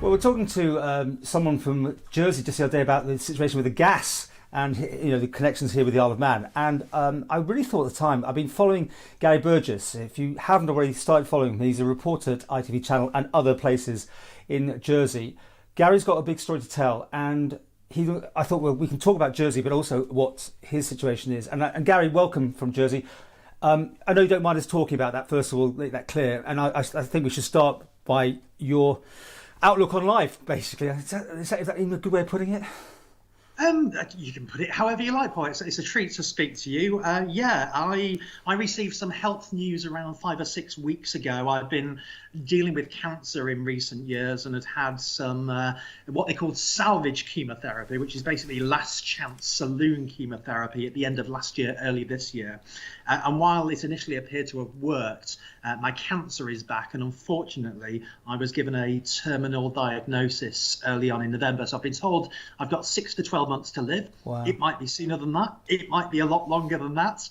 Well, we're talking to someone from Jersey just the other day about the situation with the gas and the connections here with the Isle of Man. And I really thought at the time, I've been following Gary Burgess. If you haven't already started following him, he's a reporter at ITV Channel and other places in Jersey. Gary's got a big story to tell, and I thought, well, we can talk about Jersey, but also what his situation is. And Gary, welcome from Jersey. I know you don't mind us talking about that, first of all, make that clear. And I think we should start by your outlook on life, basically. Is that even a good way of putting it? You can put it however you like, Paul. It's a treat to speak to you. I received some health news around 5 or 6 weeks ago. I've been dealing with cancer in recent years and had some what they call salvage chemotherapy, which is basically last chance saloon chemotherapy at the end of last year, early this year. And while it initially appeared to have worked, my cancer is back, and unfortunately I was given a terminal diagnosis early on in November. So I've been told I've got 6 to 12 months to live. Wow. It might be sooner than that. It might be a lot longer than that.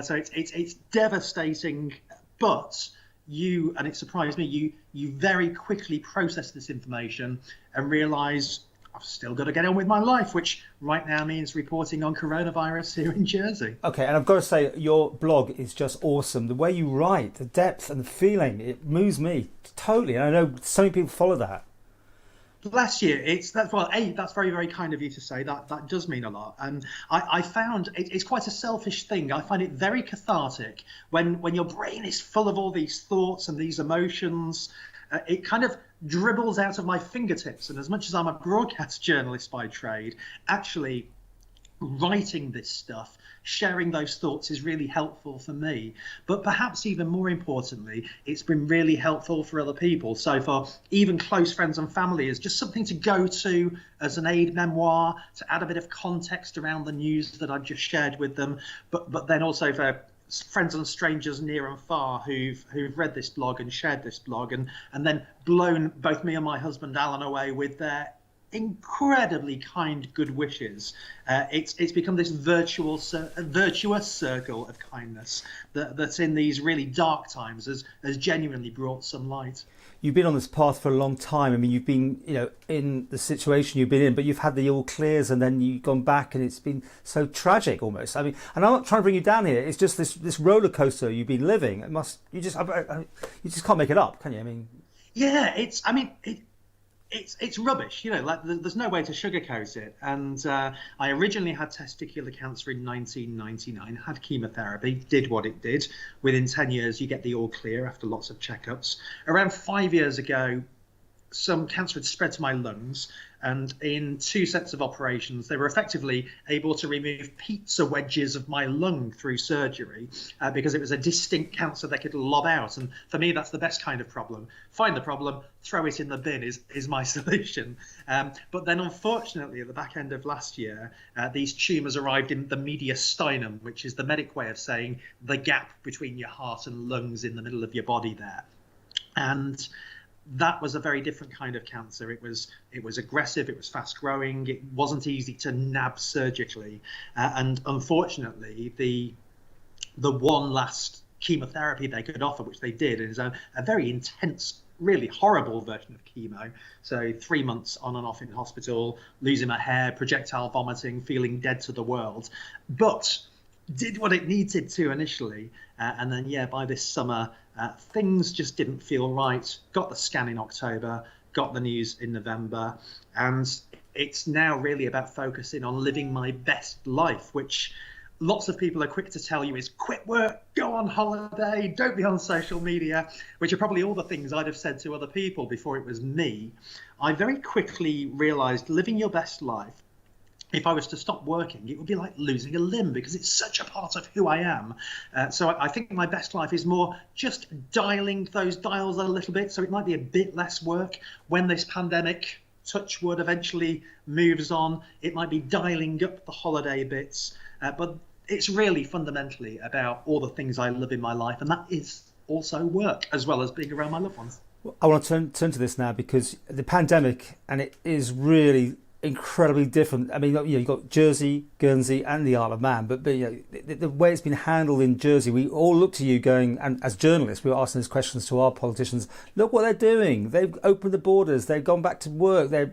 So it's devastating. But you, and it surprised me, you very quickly process this information and realise I've still got to get on with my life, which right now means reporting on coronavirus here in Jersey. Okay, and I've got to say, your blog is just awesome. The way you write, the depth and the feeling, it moves me totally. And I know so many people follow that. Bless you. That's very, very kind of you to say that. That does mean a lot. And I found it's quite a selfish thing. I find it very cathartic when your brain is full of all these thoughts and these emotions. It kind of dribbles out of my fingertips. And as much as I'm a broadcast journalist by trade, actually writing this stuff, sharing those thoughts is really helpful for me. But perhaps even more importantly, it's been really helpful for other people. So for even close friends and family, is just something to go to as an aid memoir, to add a bit of context around the news that I've just shared with them. But then also for friends and strangers near and far who've read this blog and shared this blog and then blown both me and my husband Alan away with their incredibly kind good wishes. It's become this virtuous circle of kindness that's in these really dark times has genuinely brought some light. You've been on this path for a long time. I mean, you've been, in the situation you've been in, but you've had the all clears and then you've gone back and it's been so tragic almost. I mean, and I'm not trying to bring you down here. It's just this roller coaster you've been living. You just can't make it up, can you? I mean, yeah, it's rubbish, there's no way to sugarcoat it. And I originally had testicular cancer in 1999, had chemotherapy, did what it did. Within 10 years, you get the all clear after lots of checkups. Around 5 years ago, some cancer had spread to my lungs, and in 2 sets of operations, they were effectively able to remove pizza wedges of my lung through surgery because it was a distinct cancer they could lob out. And for me, that's the best kind of problem. Find the problem, throw it in the bin is my solution. But then, unfortunately, at the back end of last year, these tumours arrived in the mediastinum, which is the medic way of saying the gap between your heart and lungs in the middle of your body there. And that was a very different kind of cancer. It was aggressive, it was fast growing, it wasn't easy to nab surgically. And unfortunately, the one last chemotherapy they could offer, which they did, is a very intense, really horrible version of chemo. So 3 months on and off in hospital, losing my hair, projectile vomiting, feeling dead to the world. But did what it needed to initially. And then, by this summer, things just didn't feel right. Got the scan in October, got the news in November. And it's now really about focusing on living my best life, which lots of people are quick to tell you is quit work, go on holiday, don't be on social media, which are probably all the things I'd have said to other people before it was me. I very quickly realized living your best life, if I was to stop working, it would be like losing a limb because it's such a part of who I am. So I think my best life is more just dialing those dials a little bit. So it might be a bit less work when this pandemic, touch wood, eventually moves on. It might be dialing up the holiday bits. But it's really fundamentally about all the things I love in my life. And that is also work as well as being around my loved ones. I want to turn to this now because the pandemic, and it is really incredibly different. I mean, you've got Jersey, Guernsey, and the Isle of Man, but the way it's been handled in Jersey, we all look to you going, and as journalists, we were asking these questions to our politicians. Look what they're doing. They've opened the borders. They've gone back to work. They're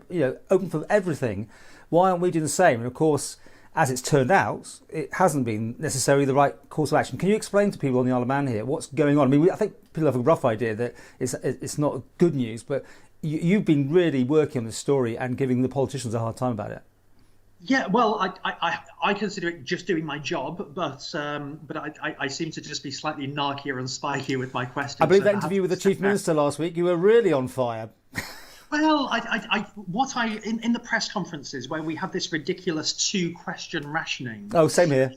open for everything. Why aren't we doing the same? And of course, as it's turned out, it hasn't been necessarily the right course of action. Can you explain to people on the Isle of Man here what's going on? I mean, I think people have a rough idea that it's not good news, but you've been really working on this story and giving the politicians a hard time about it. Yeah, well, I consider it just doing my job, but I seem to just be slightly narkier and spikier with my questions. I believe that interview with the Chief Minister last week, you were really on fire. Well, in the press conferences where we have this ridiculous 2-question rationing. Oh, same here.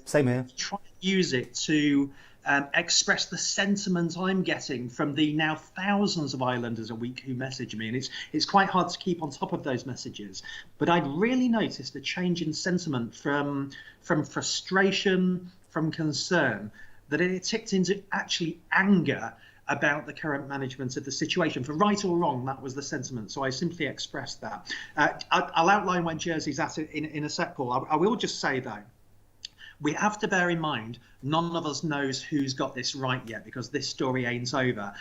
Try to use it to express the sentiment I'm getting from the now thousands of islanders a week who message me, and it's quite hard to keep on top of those messages. But I'd really noticed a change in sentiment from frustration, from concern, that it ticked into actually anger about the current management of the situation. For right or wrong, that was the sentiment. So I simply expressed that. I'll outline where Jersey's at in a sec, Paul. I will just say, though, we have to bear in mind none of us knows who's got this right yet, because this story ain't over.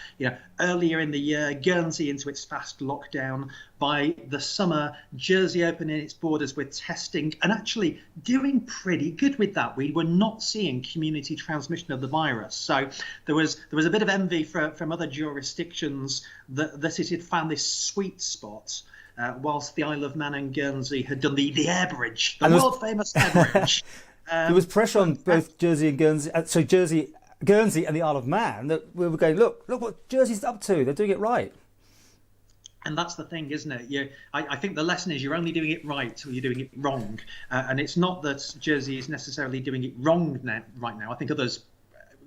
Earlier in the year, Guernsey into its fast lockdown. By the summer, Jersey opening its borders with testing and actually doing pretty good with that. We were not seeing community transmission of the virus. So there was a bit of envy from other jurisdictions that it had found this sweet spot. Whilst the Isle of Man and Guernsey had done the air bridge, the world famous air bridge. There was pressure on both Jersey and Guernsey, Guernsey and the Isle of Man, that we were going, look what Jersey's up to. They're doing it right. And that's the thing, isn't it? I think the lesson is you're only doing it right till you're doing it wrong. And it's not that Jersey is necessarily doing it wrong right now. I think others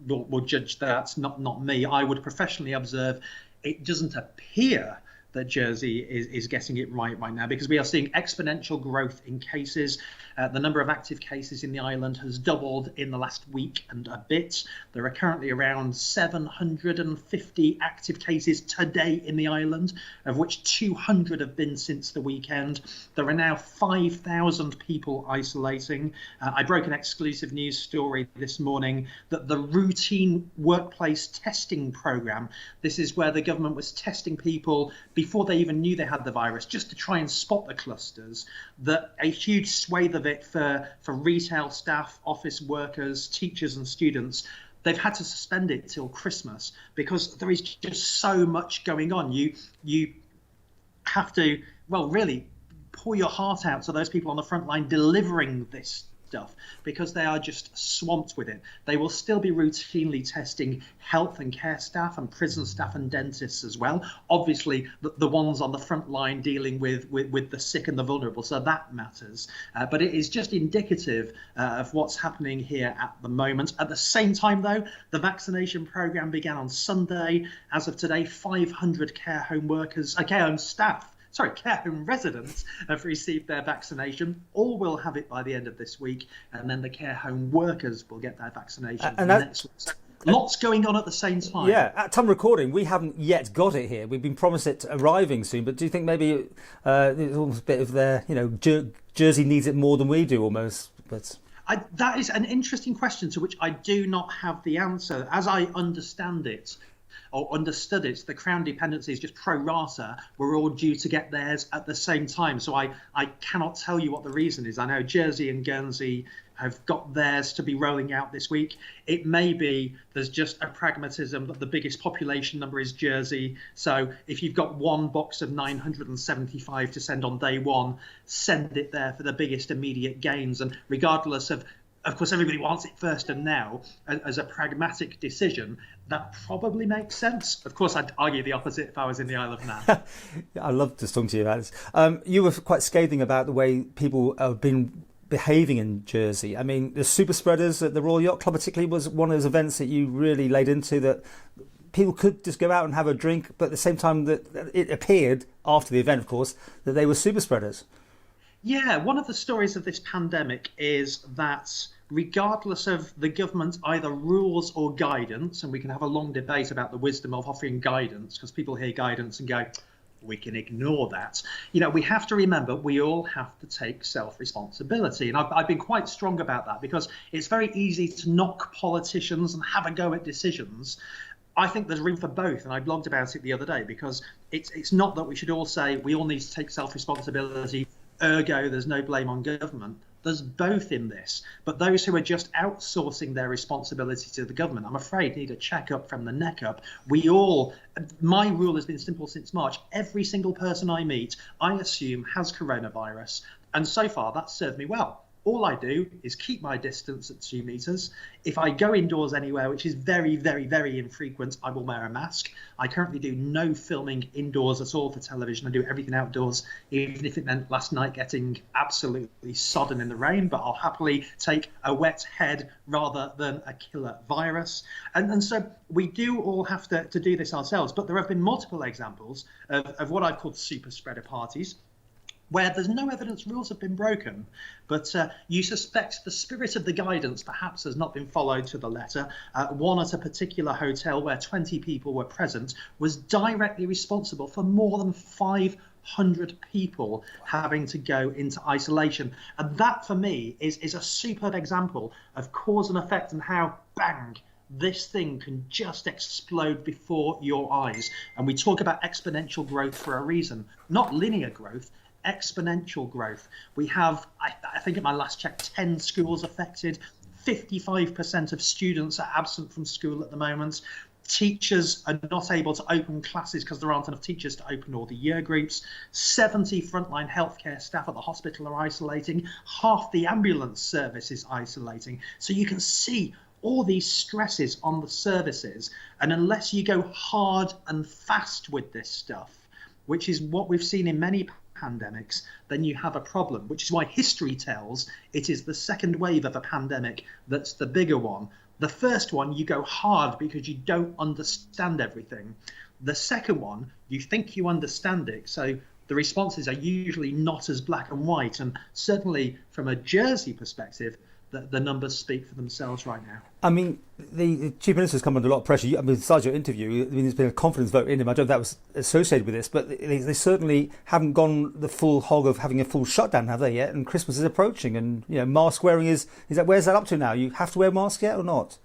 will judge that, not me. I would professionally observe it doesn't appear that Jersey is getting it right now, because we are seeing exponential growth in cases. The number of active cases in the island has doubled in the last week and a bit. There are currently around 750 active cases today in the island, of which 200 have been since the weekend. There are now 5,000 people isolating. I broke an exclusive news story this morning that the routine workplace testing programme, this is where the government was testing people before they even knew they had the virus, just to try and spot the clusters, that a huge swathe of it for retail staff, office workers, teachers and students, they've had to suspend it till Christmas because there is just so much going on. You have to, well, really pour your heart out to those people on the front line delivering this stuff, because they are just swamped with it. They will still be routinely testing health and care staff and prison staff and dentists as well. Obviously, the ones on the front line dealing with the sick and the vulnerable, so that matters. But it is just indicative of what's happening here at the moment. At the same time, though, the vaccination programme began on Sunday. As of today, 500 care home residents have received their vaccination. All will have it by the end of this week, and then the care home workers will get their vaccination next week. So lots going on at the same time. Yeah, at time recording, we haven't yet got it here. We've been promised it arriving soon, but do you think maybe there's almost a bit of their, Jersey needs it more than we do almost? But that is an interesting question to which I do not have the answer. As I understand it, or understood it, the Crown dependencies, just pro rata, were all due to get theirs at the same time. So I cannot tell you what the reason is. I know Jersey and Guernsey have got theirs to be rolling out this week. It may be there's just a pragmatism that the biggest population number is Jersey. So if you've got one box of 975 to send on day one, send it there for the biggest immediate gains. And regardless of course, everybody wants it first and now, as a pragmatic decision, that probably makes sense. Of course, I'd argue the opposite if I was in the Isle of Man. I love to talk to you about this. You were quite scathing about the way people have been behaving in Jersey. I mean, the super spreaders at the Royal Yacht Club particularly was one of those events that you really laid into, that people could just go out and have a drink, but at the same time that it appeared, after the event, of course, that they were super spreaders. Yeah, one of the stories of this pandemic is that regardless of the government's either rules or guidance, and we can have a long debate about the wisdom of offering guidance, because people hear guidance and go, we can ignore that. You know, we have to remember we all have to take self-responsibility. And I've been quite strong about that, because it's very easy to knock politicians and have a go at decisions. I think there's room for both, and I blogged about it the other day, because it's not that we should all say we all need to take self-responsibility, ergo there's no blame on government. There's both in this. But those who are just outsourcing their responsibility to the government, I'm afraid, need a check-up from the neck up. My rule has been simple since March. Every single person I meet, I assume has coronavirus. And so far, that's served me well. All I do is keep my distance at 2 meters. If I go indoors anywhere, which is very, very, very infrequent, I will wear a mask. I currently do no filming indoors at all for television. I do everything outdoors, even if it meant last night getting absolutely sodden in the rain. But I'll happily take a wet head rather than a killer virus. And so we do all have to do this ourselves. But there have been multiple examples of what I've called super spreader parties, where there's no evidence rules have been broken, but you suspect the spirit of the guidance perhaps has not been followed to the letter. One at a particular hotel where 20 people were present was directly responsible for more than 500 people having to go into isolation. And that, for me, is a superb example of cause and effect, and how, bang, this thing can just explode before your eyes. And we talk about exponential growth for a reason, not linear growth. Exponential growth. We have, I think at my last check, 10 schools affected. 55% of students are absent from school at the moment. Teachers are not able to open classes because there aren't enough teachers to open all the year groups. 70 frontline healthcare staff at the hospital are isolating. Half the ambulance service is isolating. So you can see all these stresses on the services. And unless you go hard and fast with this stuff, which is what we've seen in many pandemics, then you have a problem, which is why history tells it is the second wave of a pandemic that's the bigger one. The first one, you go hard because you don't understand everything. The second one, you think you understand it, so the responses are usually not as black and white. And certainly from a Jersey perspective, the numbers speak for themselves right now. I mean, the Chief Minister's come under a lot of pressure. Besides your interview, there's been a confidence vote in him. I don't know if that was associated with this, but they certainly haven't gone the full hog of having a full shutdown, have they yet? And Christmas is approaching, and mask wearing is that, where's that up to now? You have to wear masks yet or not?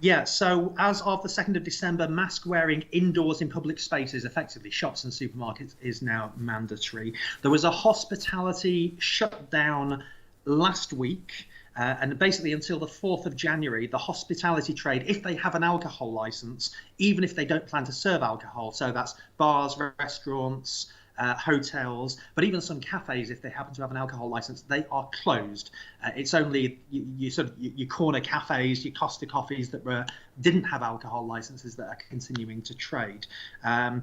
Yeah, so as of the 2nd of December, mask wearing indoors in public spaces, effectively shops and supermarkets, is now mandatory. There was a hospitality shutdown last week. And basically until the 4th of January, the hospitality trade, if they have an alcohol license, even if they don't plan to serve alcohol, so that's bars, restaurants, hotels, but even some cafes, if they happen to have an alcohol license, they are closed. It's only your corner cafes, your Costa coffees that didn't have alcohol licenses that are continuing to trade.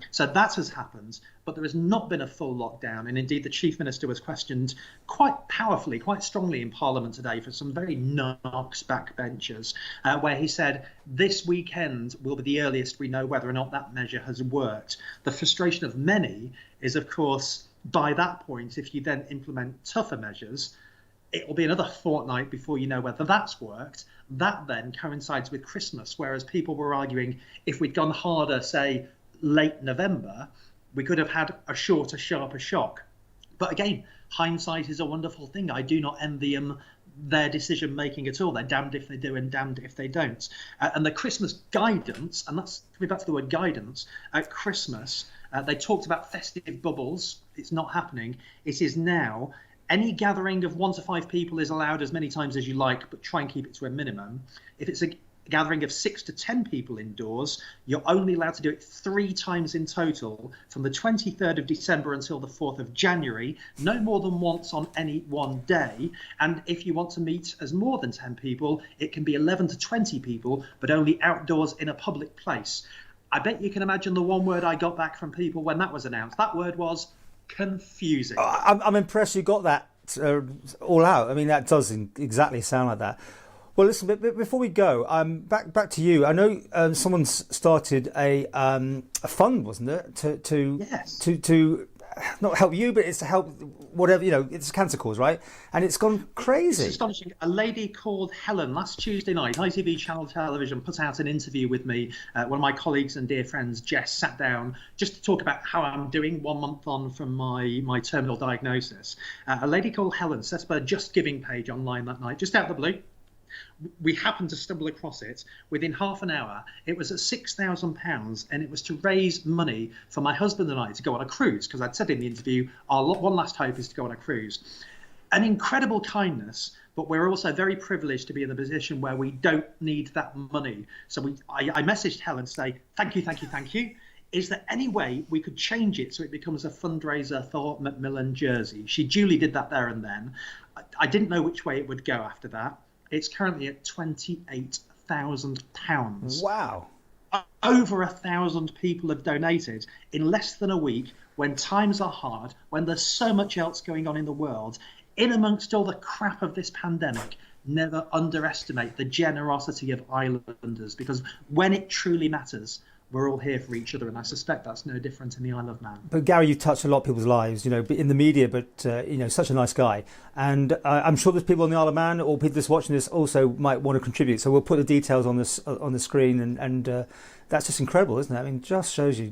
So that has happened, but there has not been a full lockdown. And indeed, the Chief Minister was questioned quite powerfully, quite strongly in Parliament today for some very narks backbenchers, where he said this weekend will be the earliest we know whether or not that measure has worked. The frustration of many is, of course, by that point, if you then implement tougher measures, it will be another fortnight before you know whether that's worked. That then coincides with Christmas, whereas people were arguing if we'd gone harder, say, late November, we could have had a shorter, sharper shock. But again, hindsight is a wonderful thing. I do not envy them their decision making at all. They're damned if they do and damned if they don't. And the Christmas guidance, and that's the word guidance, at Christmas, they talked about festive bubbles. It's not happening. It is now. Any gathering of 1 to 5 people is allowed as many times as you like, but try and keep it to a minimum. If it's a gathering of 6 to 10 people indoors, you're only allowed to do it 3 times in total from the 23rd of December until the 4th of January, no more than once on any one day. And if you want to meet as more than 10 people, it can be 11 to 20 people, but only outdoors in a public place. I bet you can imagine the one word I got back from people when that was announced. That word was confusing. I'm impressed you got that all out. I mean, that does exactly sound like that. Well, listen, before we go, back to you. I know someone's started a fund, wasn't it, to Yes. to not help you, but it's to help whatever, it's a cancer cause, right? And it's gone crazy. It's astonishing. A lady called Helen last Tuesday night, ITV Channel television put out an interview with me. One of my colleagues and dear friends, Jess, sat down just to talk about how I'm doing 1 month on from my terminal diagnosis. A lady called Helen set up a Just Giving page online that night, just out of the blue. We happened to stumble across it. Within half an hour, it was at £6,000, and it was to raise money for my husband and I to go on a cruise, because I'd said in the interview, our one last hope is to go on a cruise. An incredible kindness, but we're also very privileged to be in the position where we don't need that money. So I messaged Helen to say, thank you. Is there any way we could change it so it becomes a fundraiser for Macmillan Jersey? She duly did that there and then. I didn't know which way it would go after that. It's currently at £28,000. Wow. Over 1,000 people have donated in less than a week, when times are hard, when there's so much else going on in the world. In amongst all the crap of this pandemic, never underestimate the generosity of Islanders, because when it truly matters, we're all here for each other, and I suspect that's no different in the Isle of Man. But Gary, you've touched a lot of people's lives, in the media, but such a nice guy, and I'm sure there's people on the Isle of Man or people just watching this also might want to contribute. So we'll put the details on this on the screen, and that's just incredible, isn't it? I mean, just shows you,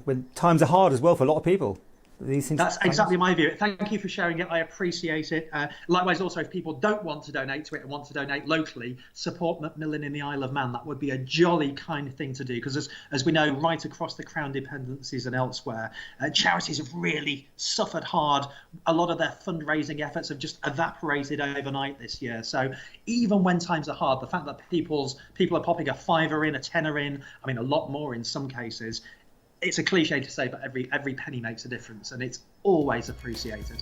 when times are hard as well for a lot of people. These things. That's exactly my view. Thank you for sharing it. I appreciate it. Likewise, also, if people don't want to donate to it and want to donate locally, support Macmillan in the Isle of Man. That would be a jolly kind of thing to do, because as we know, right across the Crown dependencies and elsewhere, charities have really suffered hard. A lot of their fundraising efforts have just evaporated overnight this year. So even when times are hard, the fact that people are popping a £5 in, a £10 in, I mean, a lot more in some cases. It's a cliche to say, but every penny makes a difference, and it's always appreciated.